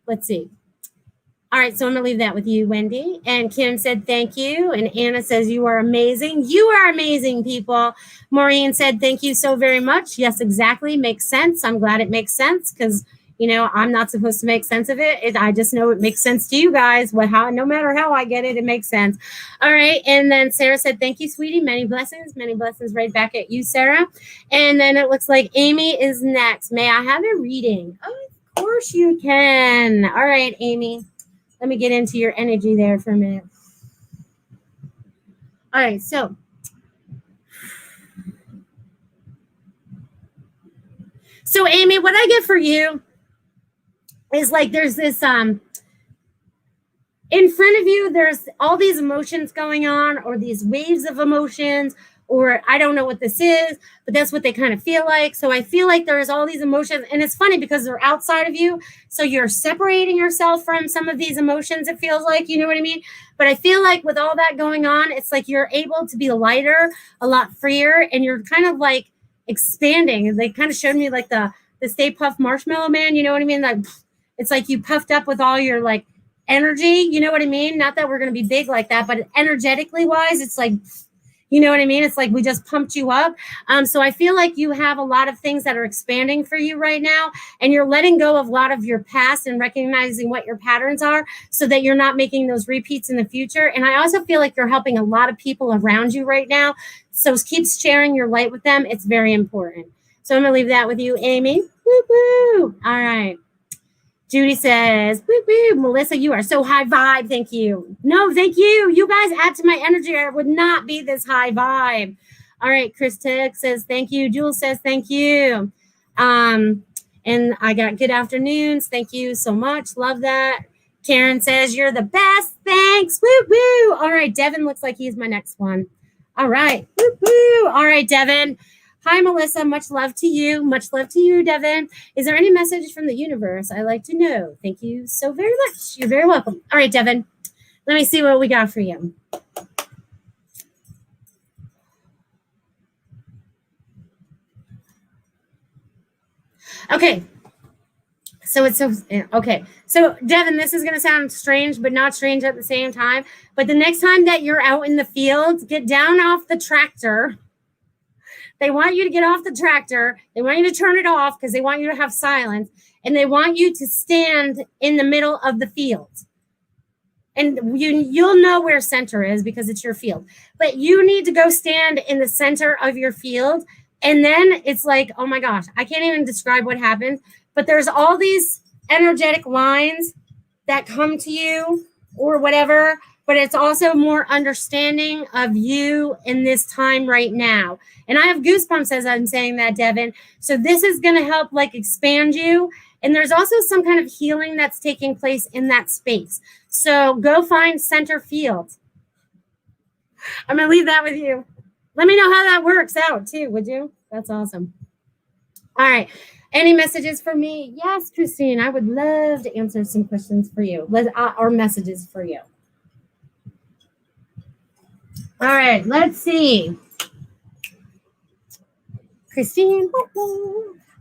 let's see. All right, so I'm going to leave that with you, Wendy. And Kim said, thank you. And Anna says, you are amazing. You are amazing, people. Maureen said, thank you so very much. Yes, exactly. Makes sense. I'm glad it makes sense because, you know, I'm not supposed to make sense of it. I just know it makes sense to you guys. No matter how I get it, it makes sense. All right. And then Sarah said, thank you, sweetie. Many blessings right back at you, Sarah. And then it looks like Amy is next. May I have a reading? Oh, of course you can. All right, Amy. Let me get into your energy there for a minute. All right, so Amy, what I get for you is like there's this in front of you, there's all these emotions going on, or these waves of emotions, or I don't know what this is, but that's what they kind of feel like. So I feel like there's all these emotions, and it's funny because they're outside of you. So you're separating yourself from some of these emotions, it feels like, you know what I mean? But I feel like with all that going on, it's like you're able to be lighter, a lot freer, and you're kind of like expanding. They kind of showed me like the Stay Puft Marshmallow Man, you know what I mean? Like it's like you puffed up with all your like energy, you know what I mean? Not that we're going to be big like that, but energetically wise, it's like, you know what I mean? It's like we just pumped you up. So I feel like you have a lot of things that are expanding for you right now, and you're letting go of a lot of your past and recognizing what your patterns are so that you're not making those repeats in the future. And I also feel like you're helping a lot of people around you right now. So keep sharing your light with them. It's very important. So I'm going to leave that with you, Amy. Woo-hoo. All right. Judy says, woo, woo, Melissa, you are so high vibe. Thank you. No, thank you. You guys add to my energy. I would not be this high vibe. All right. Chris Tick says, thank you. Jules says, thank you. And I got good afternoons. Thank you so much. Love that. Karen says, you're the best. Thanks. Woo, woo. All right. Devin looks like he's my next one. All right. Woo, woo. All right, Devin. Hi, Melissa. Much love to you. Much love to you, Devin. Is there any message from the universe I'd like to know? Thank you so very much. You're very welcome. All right, Devin. Let me see what we got for you. Okay. So it's so, okay. So Devin, this is going to sound strange, but not strange at the same time. But the next time that you're out in the field, get down off the tractor. They want you to get off the tractor. They want you to turn it off because they want you to have silence. And they want you to stand in the middle of the field. And you'll know where center is because it's your field. But you need to go stand in the center of your field. And then it's like, oh my gosh, I can't even describe what happens. But there's all these energetic lines that come to you or whatever, but it's also more understanding of you in this time right now. And I have goosebumps as I'm saying that, Devin. So this is going to help like expand you. And there's also some kind of healing that's taking place in that space. So go find center field. I'm going to leave that with you. Let me know how that works out too, would you? That's awesome. All right. Any messages for me? Yes, Christine, I would love to answer some questions for you or messages for you. All right, let's see. Christine,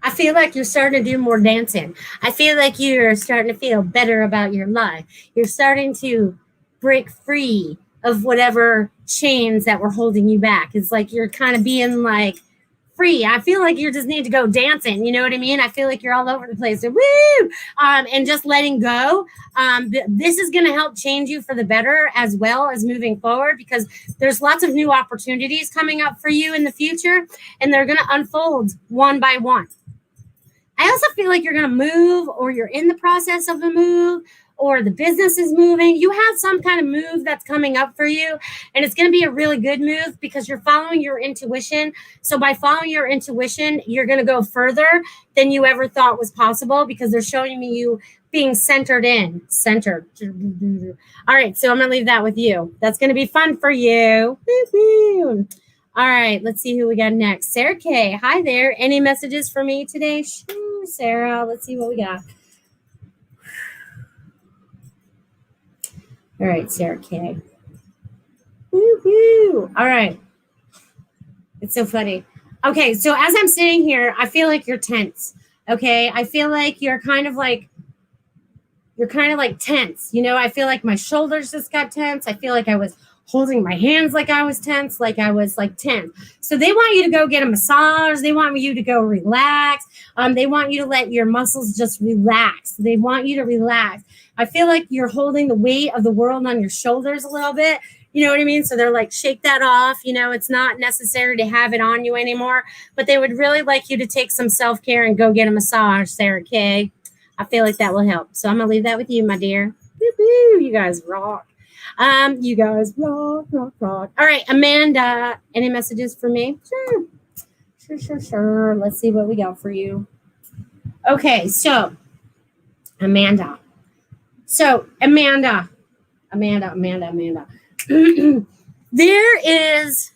I feel like you're starting to do more dancing. I feel like you're starting to feel better about your life. You're starting to break free of whatever chains that were holding you back. It's like you're kind of being like, free. I feel like you just need to go dancing. You know what I mean? I feel like you're all over the place. So, woo! And just letting go. This is going to help change you for the better as well as moving forward because there's lots of new opportunities coming up for you in the future and they're going to unfold one by one. I also feel like you're going to move or you're in the process of a move or the business is moving. You have some kind of move that's coming up for you. And it's going to be a really good move because you're following your intuition. So by following your intuition, you're going to go further than you ever thought was possible because they're showing me you being centered. All right. So I'm going to leave that with you. That's going to be fun for you. Woo-hoo. All right. Let's see who we got next. Sarah K. Hi there. Any messages for me today? Sure, Sarah. Let's see what we got. All right, Sarah K. Woo-hoo. All right. It's so funny. Okay, so as I'm sitting here, I feel like you're tense. Okay, I feel like you're kind of like tense. You know, I feel like my shoulders just got tense. I feel like I was holding my hands like I was tense, like I was like tense. So they want you to go get a massage. They want you to go relax. They want you to let your muscles just relax. They want you to relax. I feel like you're holding the weight of the world on your shoulders a little bit. You know what I mean? So they're like, shake that off. You know, it's not necessary to have it on you anymore, but they would really like you to take some self-care and go get a massage, Sarah K. I feel like that will help. So I'm going to leave that with you, my dear. Woo-hoo, you guys rock. You guys rock, rock, rock. All right, Amanda, any messages for me? Sure. Let's see what we got for you. Okay, so Amanda. There is,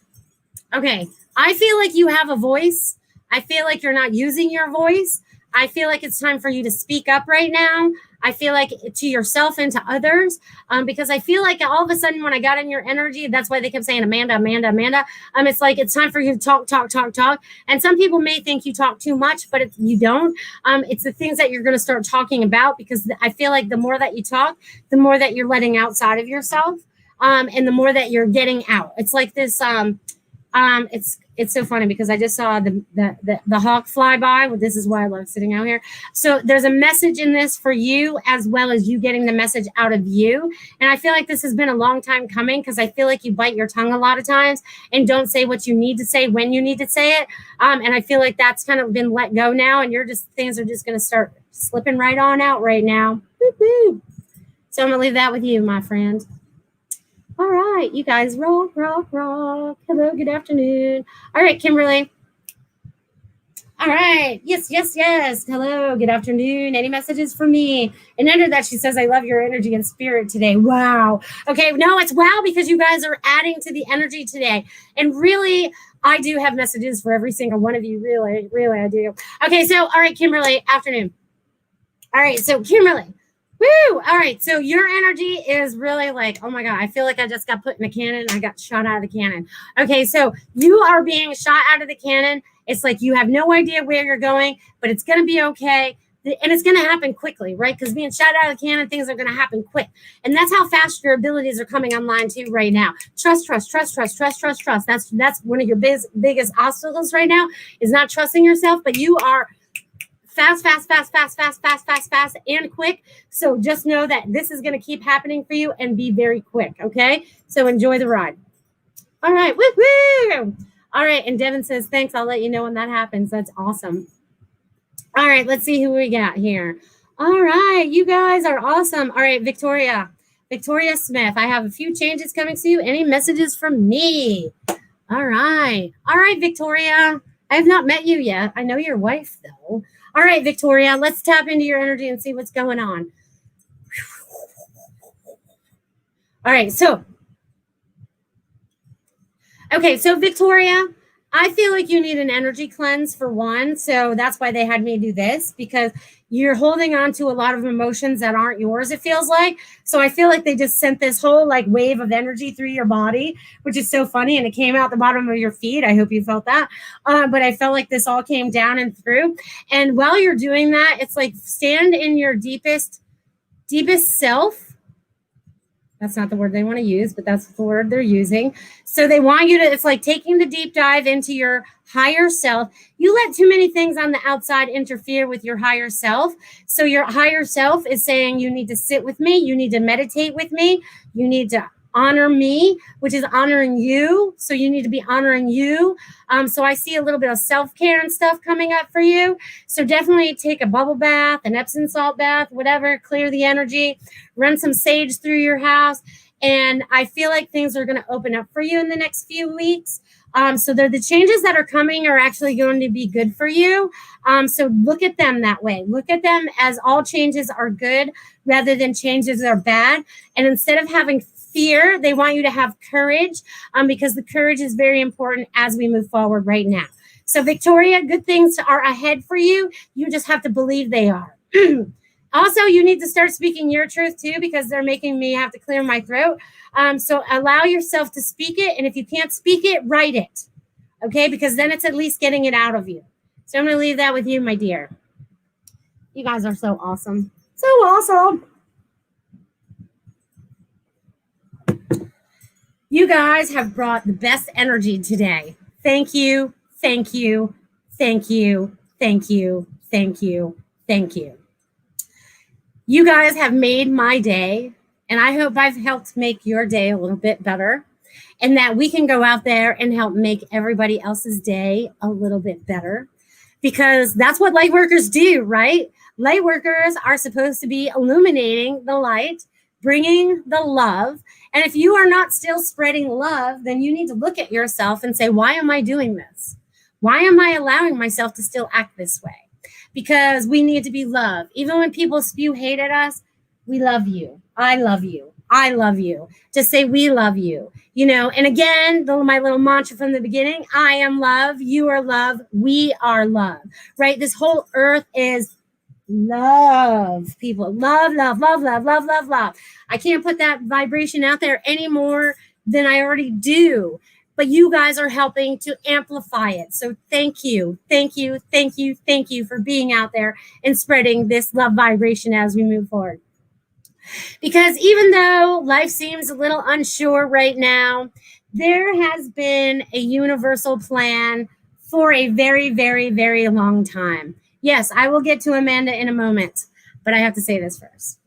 okay, I feel like you have a voice. I feel like you're not using your voice. I feel like it's time for you to speak up right now. I feel like to yourself and to others, because I feel like all of a sudden when I got in your energy, that's why they kept saying, Amanda. It's like, it's time for you to talk. And some people may think you talk too much, but you don't. It's the things that you're going to start talking about, because I feel like the more that you talk, the more that you're letting outside of yourself, and the more that you're getting out. It's like this, it's so funny because I just saw the hawk fly by. Well, this is why I love sitting out here. So there's a message in this for you, as well as you getting the message out of you. And I feel like this has been a long time coming, because I feel like you bite your tongue a lot of times and don't say what you need to say when you need to say it. And I feel like that's kind of been let go now, and things are just going to start slipping right on out right now. Woo-hoo. So I'm going to leave that with you, my friend. All right, you guys rock. Hello, good afternoon. All right, Kimberly. All right, yes. Hello, good afternoon. Any messages for me? And under that, she says, I love your energy and spirit today. Wow. Okay, no, it's wow, because you guys are adding to the energy today. And really, I do have messages for every single one of you. Really, I do. Okay, so, all right, Kimberly, afternoon. All right, so Kimberly. Woo! All right. So your energy is really like, oh my God, I feel like I just got put in a cannon and I got shot out of the cannon. Okay. So you are being shot out of the cannon, It's like you have no idea where you're going, but it's going to be okay. And it's going to happen quickly, right? Because being shot out of the cannon, things are going to happen quick. And that's how fast your abilities are coming online too right now. Trust. That's one of your biggest obstacles right now is not trusting yourself, but you are fast, and quick. So just know that this is going to keep happening for you and be very quick, okay? So enjoy the ride. All right, woo-hoo! All right, and Devin says, thanks, I'll let you know when that happens. That's awesome. All right, let's see who we got here. All right, you guys are awesome. All right, Victoria Smith, I have a few changes coming to you. Any messages from me? All right, Victoria. I have not met you yet. I know your wife, though. All right, Victoria, let's tap into your energy and see what's going on. All right, so Victoria, I feel like you need an energy cleanse for one. So that's why they had me do this, because you're holding on to a lot of emotions that aren't yours, it feels like. So I feel like they just sent this whole like wave of energy through your body, which is so funny. And it came out the bottom of your feet. I hope you felt that. But I felt like this all came down and through. And while you're doing that, it's like stand in your deepest self. That's not the word they want to use, but that's the word they're using. So they want you to, it's like taking the deep dive into your higher self. You let too many things on the outside interfere with your higher self. So your higher self is saying, you need to sit with me. You need to meditate with me. You need to honor me, which is honoring you. So you need to be honoring you. So I see a little bit of self-care and stuff coming up for you. So definitely take a bubble bath, an Epsom salt bath, whatever, clear the energy, run some sage through your house. And I feel like things are going to open up for you in the next few weeks. So the changes that are coming are actually going to be good for you. So look at them that way. Look at them as all changes are good rather than changes are bad. And instead of having fear, they want you to have courage, because the courage is very important as we move forward right now. So Victoria, good things are ahead for you. You just have to believe they are. Also, you need to start speaking your truth too, because they're making me have to clear my throat. So allow yourself to speak it. And if you can't speak it, write it. Okay, because then it's at least getting it out of you. So I'm going to leave that with you, my dear. You guys are so awesome. So awesome. You guys have brought the best energy today. Thank you, thank you, thank you, thank you, thank you, thank you. You guys have made my day, and I hope I've helped make your day a little bit better, and that we can go out there and help make everybody else's day a little bit better, because that's what light workers do, right? Light workers are supposed to be illuminating the light, bringing the love. And if you are not still spreading love, then you need to look at yourself and say, why am I doing this? Why am I allowing myself to still act this way? Because we need to be loved. Even when people spew hate at us, we love you. I love you. I love you. Just say, we love you. You know, and again, my little mantra from the beginning, I am love, you are love, we are love, right? This whole earth is love, people. Love, love, love, love, love, love, love. I can't put that vibration out there any more than I already do. But you guys are helping to amplify it. So thank you, thank you, thank you, thank you for being out there and spreading this love vibration as we move forward. Because even though life seems a little unsure right now, there has been a universal plan for a very, very, very long time. Yes, I will get to Amanda in a moment, but I have to say this first.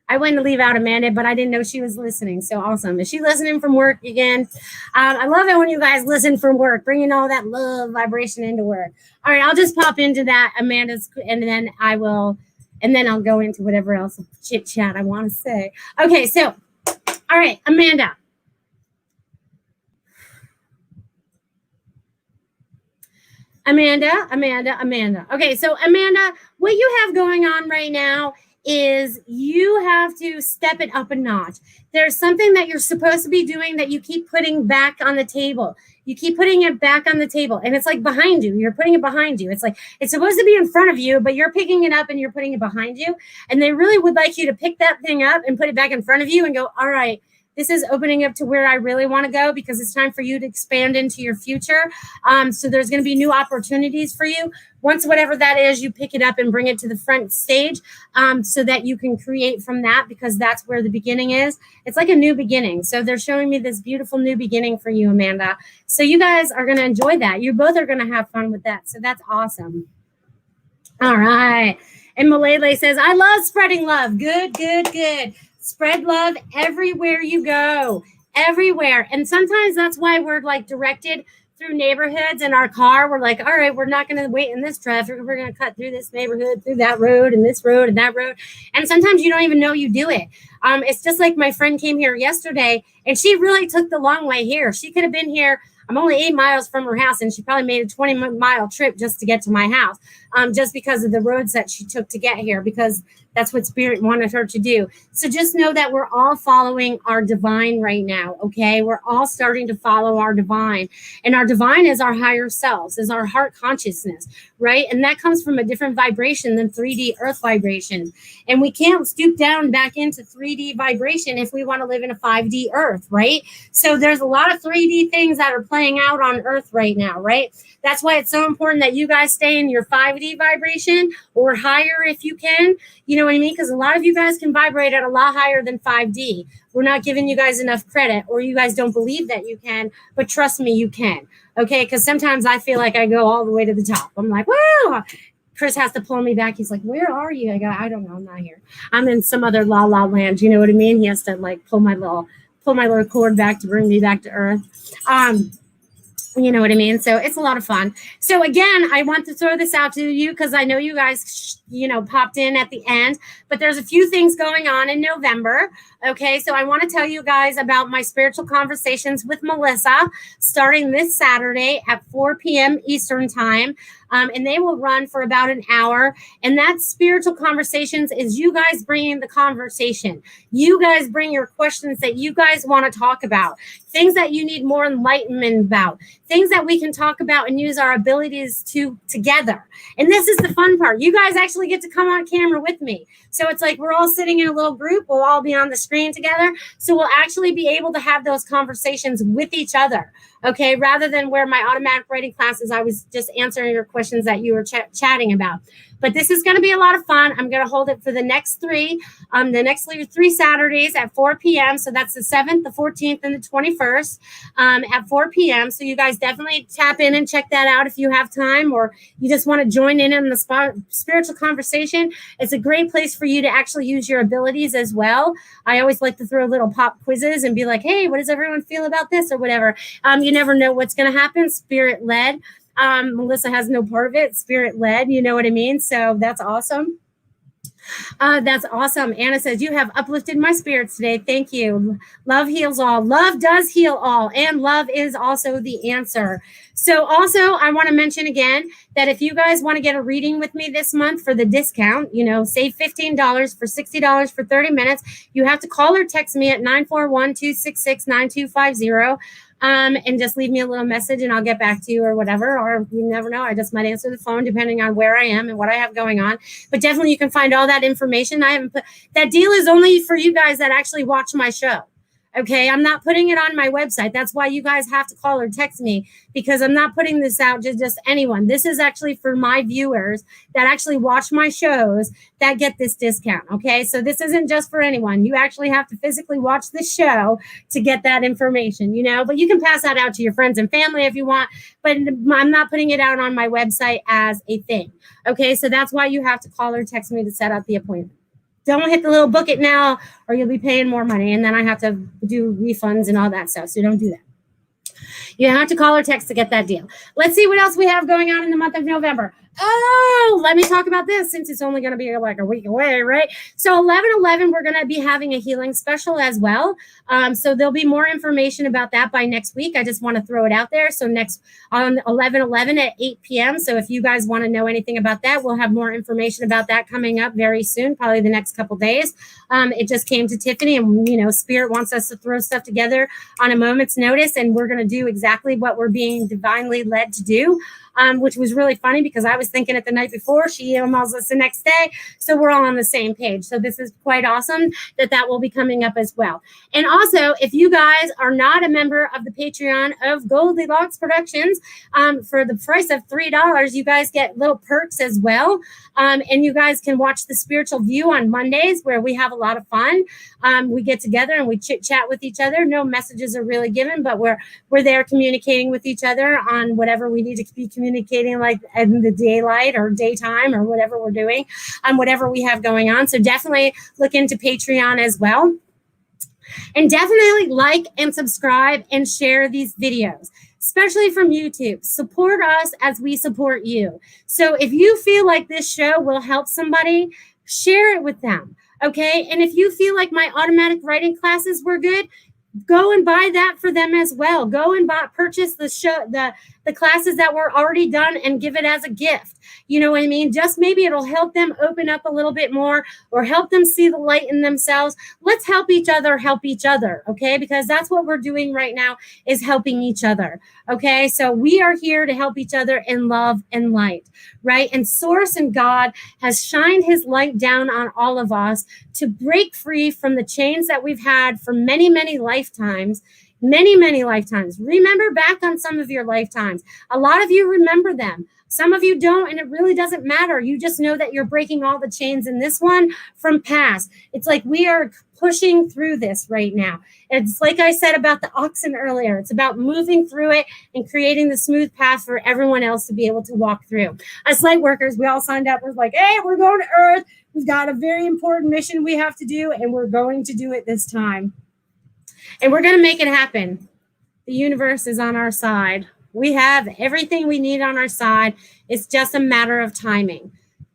I wanted to leave out Amanda, but I didn't know she was listening. So awesome. Is she listening from work again? I love it when you guys listen from work, bringing all that love vibration into work. All right, I'll just pop into that, Amanda's, and then I'll go into whatever else chit chat I want to say. Okay, so, all right, Amanda. Amanda. Okay, so Amanda, what you have going on right now is you have to step it up a notch. There's something that you're supposed to be doing that you keep putting back on the table. You keep putting it back on the table, and it's like behind you. You're putting it behind you. It's like it's supposed to be in front of you, but you're picking it up and you're putting it behind you. And they really would like you to pick that thing up and put it back in front of you and go, all right, This is opening up to where I really want to go because it's time for you to expand into your future. So there's going to be new opportunities for you. Once whatever that is, you pick it up and bring it to the front stage so that you can create from that, because that's where the beginning is. It's like a new beginning. So they're showing me this beautiful new beginning for you, Amanda. So you guys are going to enjoy that. You both are going to have fun with that. So that's awesome. All right. And Malele says, I love spreading love. Good, good, good. Spread love everywhere you go, everywhere. And sometimes that's why we're like directed through neighborhoods in our car. We're like, all right, we're not going to wait in this traffic. We're going to cut through this neighborhood, through that road, and this road, and that road. And sometimes you don't even know you do it. It's just like my friend came here yesterday, and she really took the long way here. She could have been here. I'm only 8 miles from her house, and she probably made a 20-mile trip just to get to my house, just because of the roads that she took to get here, because that's what Spirit wanted her to do. So just know that we're all following our divine right now, okay? We're all starting to follow our divine. And our divine is our higher selves, is our heart consciousness, right? And that comes from a different vibration than 3D earth vibration. And we can't stoop down back into 3D vibration if we want to live in a 5D earth, right? So there's a lot of 3D things that are playing out on earth right now, right? That's why it's so important that you guys stay in your 5D vibration or higher if you can. You know what I mean? Because a lot of you guys can vibrate at a lot higher than 5D. We're not giving you guys enough credit, or you guys don't believe that you can, but trust me, you can. Okay? Because sometimes I feel like I go all the way to the top. I'm like, wow. Chris has to pull me back. He's like, where are you? I go, I don't know. I'm not here. I'm in some other la la land. You know what I mean? He has to like pull my little cord back to bring me back to earth. You know what I mean? So it's a lot of fun. So again, I want to throw this out to you because I know you guys, popped in at the end, but there's a few things going on in November. Okay. So I want to tell you guys about my spiritual conversations with Melissa starting this Saturday at 4 p.m. Eastern time. And they will run for about an hour. And that spiritual conversations is you guys bringing the conversation. You guys bring your questions that you guys want to talk about, things that you need more enlightenment about, things that we can talk about and use our abilities to together. And this is the fun part. You guys actually get to come on camera with me. So it's like we're all sitting in a little group. We'll all be on the screen together. So we'll actually be able to have those conversations with each other. Okay, rather than where my automatic writing classes, I was just answering your questions that you were chatting about. But this is going to be a lot of fun. I'm going to hold it for the next three Saturdays at 4 p.m. So that's the 7th, the 14th, and the 21st at 4 p.m. So you guys definitely tap in and check that out if you have time, or you just want to join in on the spiritual conversation. It's a great place for you to actually use your abilities as well. I always like to throw little pop quizzes and be like, hey, what does everyone feel about this or whatever? You never know what's going to happen. Spirit led. Melissa has no part of it. Spirit led. You know what I mean? So that's awesome. That's awesome. Anna says, you have uplifted my spirits today. Thank you. Love heals all. Love does heal all. And love is also the answer. So also, I want to mention again that if you guys want to get a reading with me this month for the discount, save $15 for $60 for 30 minutes, you have to call or text me at 941-266-9250. And just leave me a little message and I'll get back to you or whatever. Or you never know. I just might answer the phone depending on where I am and what I have going on. But definitely you can find all that information. I haven't put that deal is only for you guys that actually watch my show. Okay, I'm not putting it on my website. That's why you guys have to call or text me, because I'm not putting this out to just anyone. This is actually for my viewers that actually watch my shows that get this discount. Okay, so this isn't just for anyone. You actually have to physically watch the show to get that information, but you can pass that out to your friends and family if you want, but I'm not putting it out on my website as a thing. Okay, so that's why you have to call or text me to set up the appointment. Don't hit the little book it now or you'll be paying more money. And then I have to do refunds and all that stuff. So don't do that. You have to call or text to get that deal. Let's see what else we have going on in the month of November. Oh, let me talk about this since it's only going to be like a week away, right? So 11/11, we're going to be having a healing special as well. So there'll be more information about that by next week. I just want to throw it out there. So next on 11/11 at 8 p.m. So if you guys want to know anything about that, we'll have more information about that coming up very soon, probably the next couple days. It just came to Tiffany and, Spirit wants us to throw stuff together on a moment's notice. And we're going to do exactly what we're being divinely led to do. which was really funny because I was thinking it the night before. She emails us the next day. So we're all on the same page. So this is quite awesome that will be coming up as well. And also, if you guys are not a member of the Patreon of Goldylocks Productions, for the price of $3, you guys get little perks as well. And you guys can watch the Spiritual View on Mondays, where we have a lot of fun. We get together and we chit chat with each other. No messages are really given, but we're there communicating with each other on whatever we need to be communicating, like in the daylight or daytime or whatever we're doing, whatever we have going on. So definitely look into Patreon as well. And definitely like and subscribe and share these videos, especially from YouTube. Support us as we support you. So if you feel like this show will help somebody, share it with them, okay? And if you feel like my automatic writing classes were good, go and buy that for them as well. Go and purchase the classes that were already done and give it as a gift. You know what I mean? Just maybe it'll help them open up a little bit more or help them see the light in themselves. Let's help each other, okay? Because that's what we're doing right now, is helping each other, okay? So we are here to help each other in love and light, right? And Source and God has shined his light down on all of us to break free from the chains that we've had for many, many lifetimes. Many, many lifetimes. Remember back on some of your lifetimes. A lot of you remember them. Some of you don't, and it really doesn't matter. You just know that you're breaking all the chains in this one from past. It's like we are pushing through this right now. It's like I said about the oxen earlier. It's about moving through it and creating the smooth path for everyone else to be able to walk through. As light workers, we all signed up. We're like, hey, we're going to Earth. We've got a very important mission we have to do, and we're going to do it this time. And we're going to make it happen. The universe is on our side. We have everything we need on our side. It's just a matter of timing.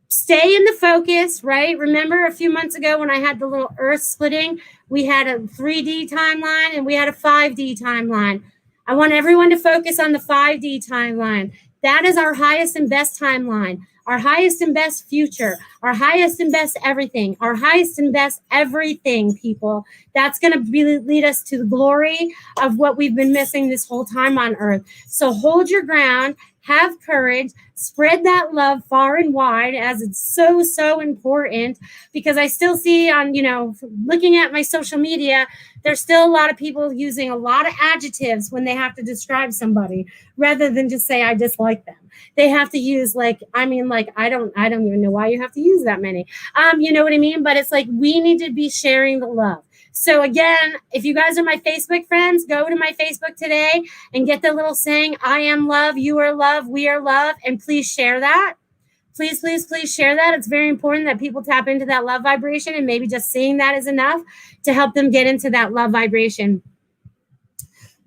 Stay in the focus, right? Remember a few months ago when I had the little earth splitting, we had a 3D timeline and we had a 5D timeline. I want everyone to focus on the 5D timeline. That is our highest and best timeline, our highest and best future, our highest and best everything, our highest and best everything, people. That's going to really lead us to the glory of what we've been missing this whole time on Earth. So hold your ground, have courage, spread that love far and wide, as it's so, so important, because I still see on, looking at my social media, there's still a lot of people using a lot of adjectives when they have to describe somebody rather than just say, I dislike them. They have to use I don't even know why you have to use that many. You know what I mean? But it's like, we need to be sharing the love. So again, if you guys are my Facebook friends, go to my Facebook today and get the little saying, I am love, you are love, we are love, and please share that. Please, please, please share that. It's very important that people tap into that love vibration, and maybe just seeing that is enough to help them get into that love vibration.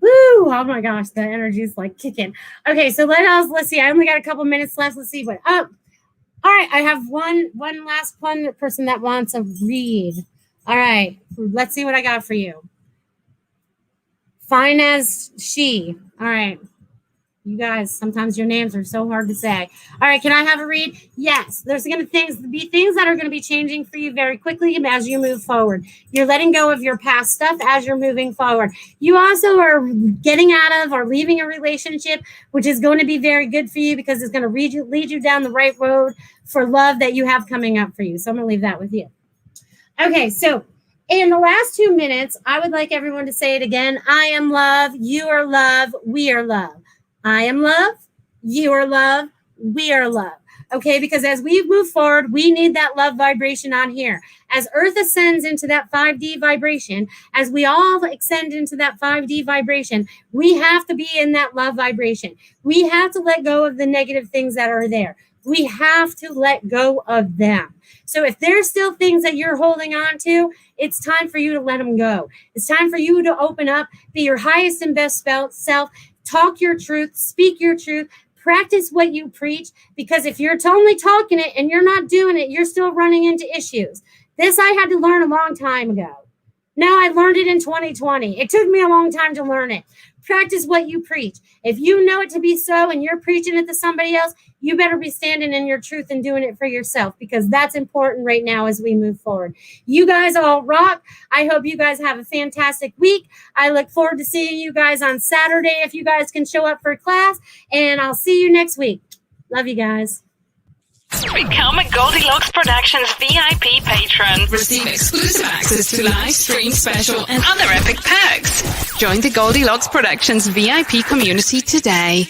Woo! Oh my gosh, the energy is like kicking. Okay, so let's see. I only got a couple minutes left. Let's see what. Oh, all right. I have one last person that wants a read. All right, let's see what I got for you. Fine as she. All right. You guys, sometimes your names are so hard to say. All right, can I have a read? Yes, there's going to be things that are going to be changing for you very quickly as you move forward. You're letting go of your past stuff as you're moving forward. You also are getting out of or leaving a relationship, which is going to be very good for you because it's going to lead you down the right road for love that you have coming up for you. So I'm going to leave that with you. Okay, so in the last 2 minutes, I would like everyone to say it again. I am love, you are love, we are love. I am love, you are love, we are love. Okay, because as we move forward, we need that love vibration on here. As Earth ascends into that 5D vibration, as we all ascend into that 5D vibration, we have to be in that love vibration. We have to let go of the negative things that are there. We have to let go of them. So if there's still things that you're holding on to, it's time for you to let them go. It's time for you to open up, be your highest and best self, talk your truth, speak your truth, practice what you preach, because if you're only talking it and you're not doing it, you're still running into issues. This I had to learn a long time ago. Now I learned it in 2020. It took me a long time to learn it. Practice what you preach. If you know it to be so and you're preaching it to somebody else, you better be standing in your truth and doing it for yourself, because that's important right now as we move forward. You guys all rock. I hope you guys have a fantastic week. I look forward to seeing you guys on Saturday if you guys can show up for class, and I'll see you next week. Love you guys. Become a Goldylocks Productions VIP patron. Receive exclusive access to live stream special and other epic perks. Join the Goldylocks Productions VIP community today.